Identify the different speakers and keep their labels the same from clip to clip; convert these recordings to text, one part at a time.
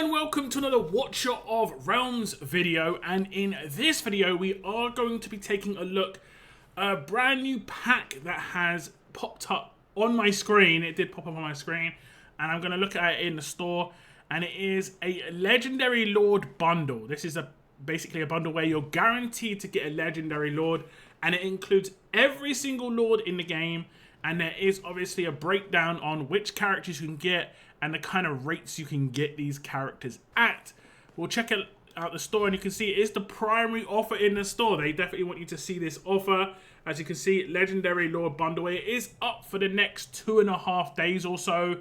Speaker 1: and welcome to another Watcher of Realms video, and in this video we are going to be taking a look at a brand new pack that has popped up on my screen. It did pop up on my screen and I'm going to look at it in the store, and it is a Legendary Lord bundle. This is basically a bundle where you're guaranteed to get a Legendary Lord, and it includes every single Lord in the game, and there is obviously a breakdown on which characters you can get and the kind of rates you can get these characters at. We'll check out the store, and you can see it is the primary offer in the store. They definitely want you to see this offer. As you can see, Legendary Lord bundle, it is up for the next 2.5 days or so,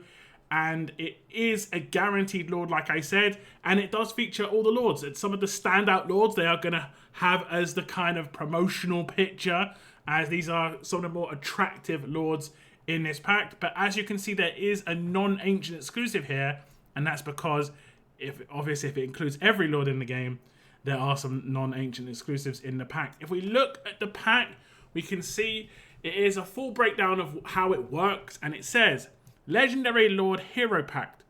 Speaker 1: and it is a guaranteed Lord, like I said, and it does feature all the Lords. It's some of the standout Lords they are going to have as the kind of promotional picture, as these are some of the more attractive Lords in this pack. But as you can see, there is a non-ancient exclusive here, and that's because obviously if it includes every Lord in the game, there are some non-ancient exclusives in the pack. If we look at the pack, we can see it is a full breakdown of how it works, and it says Legendary Lord Hero Pact.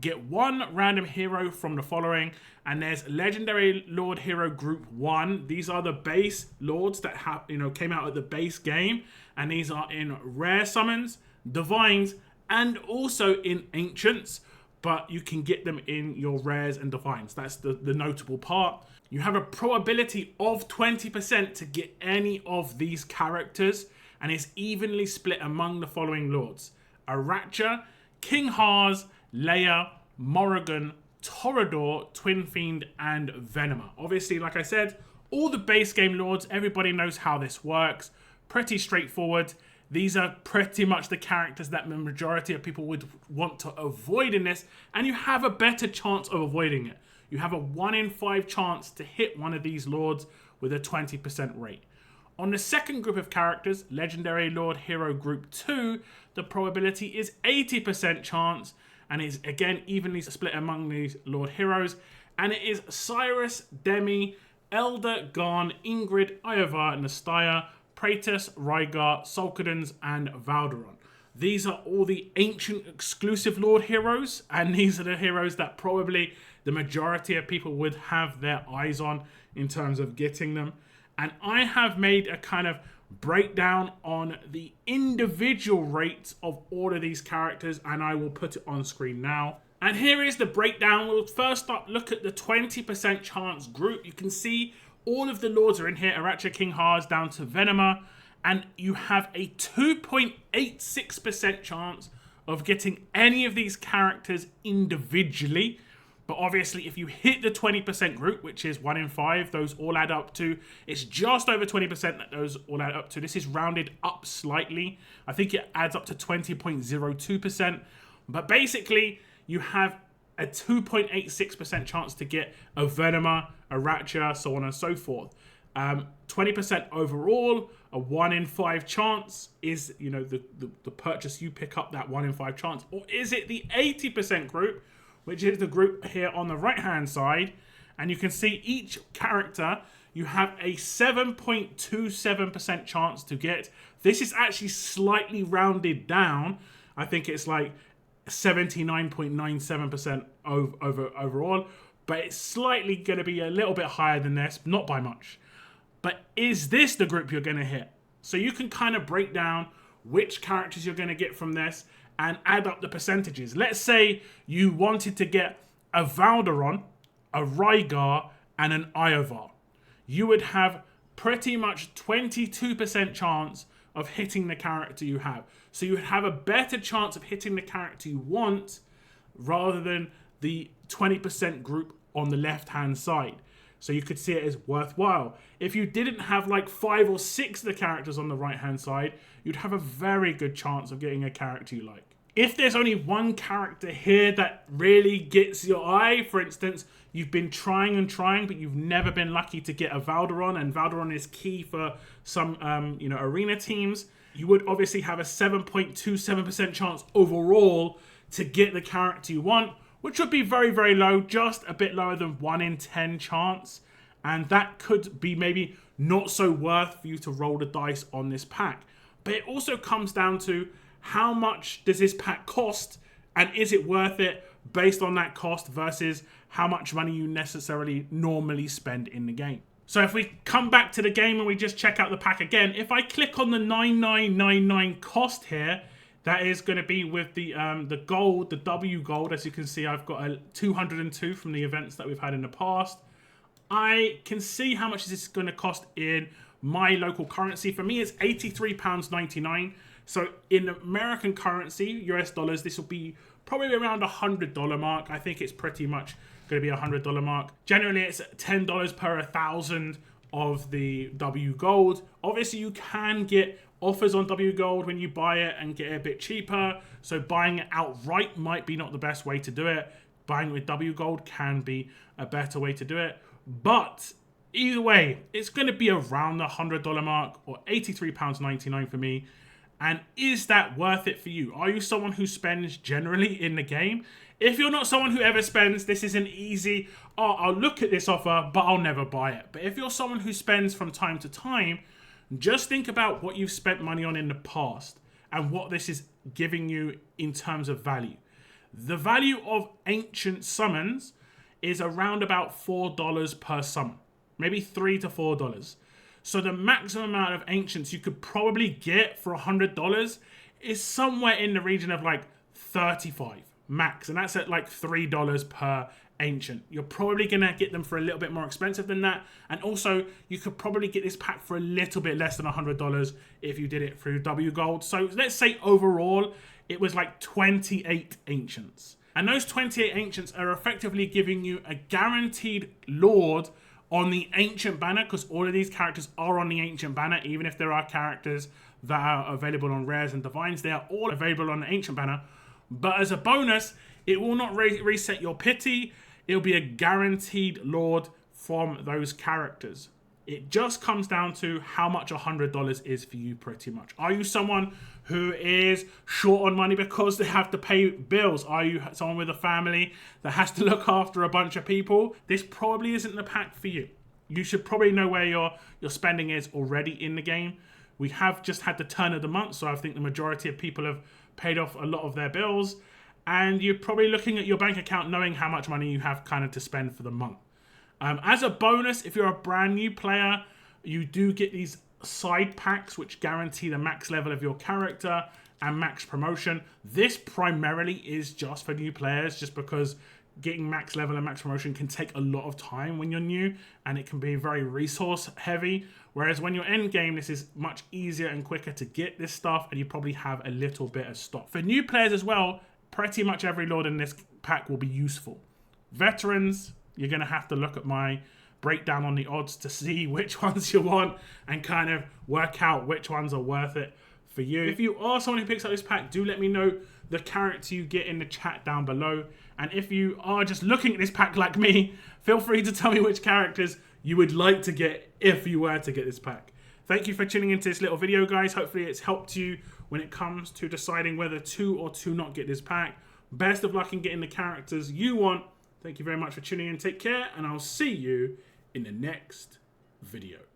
Speaker 1: Get one random hero from the following, and there's Legendary Lord Hero Group 1. These are the base Lords that have, came out at the base game, and these are in rare summons, divines, and also in ancients, but you can get them in your rares and divines. That's the notable part. You have a probability of 20% to get any of these characters, and it's evenly split among the following Lords: Aracha, King Haas, Leia, Morrigan, Torador, Twin Fiend, and Venema. Obviously, like I said, all the base game Lords, everybody knows how this works. Pretty straightforward. These are pretty much the characters that the majority of people would want to avoid in this, and you have a better chance of avoiding it. You have a 1 in 5 chance to hit one of these Lords with a 20% rate. On the second group of characters, Legendary Lord Hero Group 2, the probability is 80% chance, and is again evenly split among these Lord Heroes, and it is Cyrus, Demi, Elder, Garn, Ingrid, Iova, Nastya, Praetus, Rygar, Sulkadans, and Valderon. These are all the ancient exclusive Lord Heroes, and these are the heroes that probably the majority of people would have their eyes on in terms of getting them. And I have made a kind of breakdown on the individual rates of all of these characters, and I will put it on screen now. And here is the breakdown. We'll first look at the 20% chance group. You can see all of the Lords are in here: Aracha, King Haas, down to Venema, and you have a 2.86% chance of getting any of these characters individually. But obviously, if you hit the 20% group, which is 1 in 5, those all add up to, it's just over 20% that those all add up to. This is rounded up slightly. I think it adds up to 20.02%. But basically, you have a 2.86% chance to get a Venema, a Aracha, so on and so forth. 20% overall, a 1 in 5 chance is, the purchase you pick up that 1 in 5 chance. Or is it the 80% group, which is the group here on the right-hand side? And you can see each character, you have a 7.27% chance to get. This is actually slightly rounded down. I think it's like 79.97% overall. But it's slightly going to be a little bit higher than this, not by much. But is this the group you're going to hit? So you can kind of break down which characters you're going to get from this and add up the percentages. Let's say you wanted to get a Valderon, a Rygar, and an Iova. You would have pretty much 22% chance of hitting the character you have. So you would have a better chance of hitting the character you want rather than the 20% group on the left-hand side. So you could see it as worthwhile. If you didn't have like 5 or 6 of the characters on the right-hand side, you'd have a very good chance of getting a character you like. If there's only one character here that really gets your eye, for instance, you've been trying and trying, but you've never been lucky to get a Valderon, and Valderon is key for some, arena teams, you would obviously have a 7.27% chance overall to get the character you want, which would be very, very low, just a bit lower than 1 in 10 chance. And that could be maybe not so worth for you to roll the dice on this pack. But it also comes down to how much does this pack cost, and is it worth it based on that cost versus how much money you necessarily normally spend in the game. So if we come back to the game and we just check out the pack again, if I click on the 9999 cost here, that is going to be with the gold, the W gold. As you can see, I've got a 202 from the events that we've had in the past. I can see how much this is going to cost in my local currency. For me, it's £83.99. So in American currency, US dollars, this will be probably around $100 mark. I think it's pretty much going to be $100 mark. Generally, it's $10 per 1,000 of the W gold. Obviously, you can get offers on W gold when you buy it and get it a bit cheaper. So buying it outright might be not the best way to do it. Buying with W gold can be a better way to do it. But either way, it's going to be around the $100 mark, or £83.99 for me. And is that worth it for you? Are you someone who spends generally in the game? If you're not someone who ever spends, this is an easy, oh, I'll look at this offer, but I'll never buy it. But if you're someone who spends from time to time, just think about what you've spent money on in the past and what this is giving you in terms of value. The value of ancient summons is around about $4 per summon, maybe $3 to $4. So the maximum amount of ancients you could probably get for $100 is somewhere in the region of like 35 max, and that's at like $3 per ancient. You're probably gonna get them for a little bit more expensive than that, and also you could probably get this pack for a little bit less than $100 if you did it through W Gold. So let's say overall it was like 28 ancients, and those 28 ancients are effectively giving you a guaranteed Lord on the ancient banner, because all of these characters are on the ancient banner. Even if there are characters that are available on rares and divines, they are all available on the ancient banner. But as a bonus, it will not reset your pity. It'll be a guaranteed Lord from those characters. It just comes down to how much $100 is for you, pretty much. Are you someone who is short on money because they have to pay bills? Are you someone with a family that has to look after a bunch of people? This probably isn't the pack for you. You should probably know where your spending is already in the game. We have just had the turn of the month, so I think the majority of people have paid off a lot of their bills. And you're probably looking at your bank account knowing how much money you have kind of to spend for the month. As a bonus, if you're a brand new player, you do get these side packs which guarantee the max level of your character and max promotion. This primarily is just for new players, just because getting max level and max promotion can take a lot of time when you're new, and it can be very resource heavy. Whereas when you're end game, this is much easier and quicker to get this stuff, and you probably have a little bit of stock. For new players as well, pretty much every Lord in this pack will be useful. Veterans, you're going to have to look at my breakdown on the odds to see which ones you want and kind of work out which ones are worth it for you. If you are someone who picks up this pack, do let me know the character you get in the chat down below. And if you are just looking at this pack like me, feel free to tell me which characters you would like to get if you were to get this pack. Thank you for tuning into this little video, guys. Hopefully it's helped you when it comes to deciding whether to or to not get this pack. Best of luck in getting the characters you want. Thank you very much for tuning in. Take care, and I'll see you in the next video.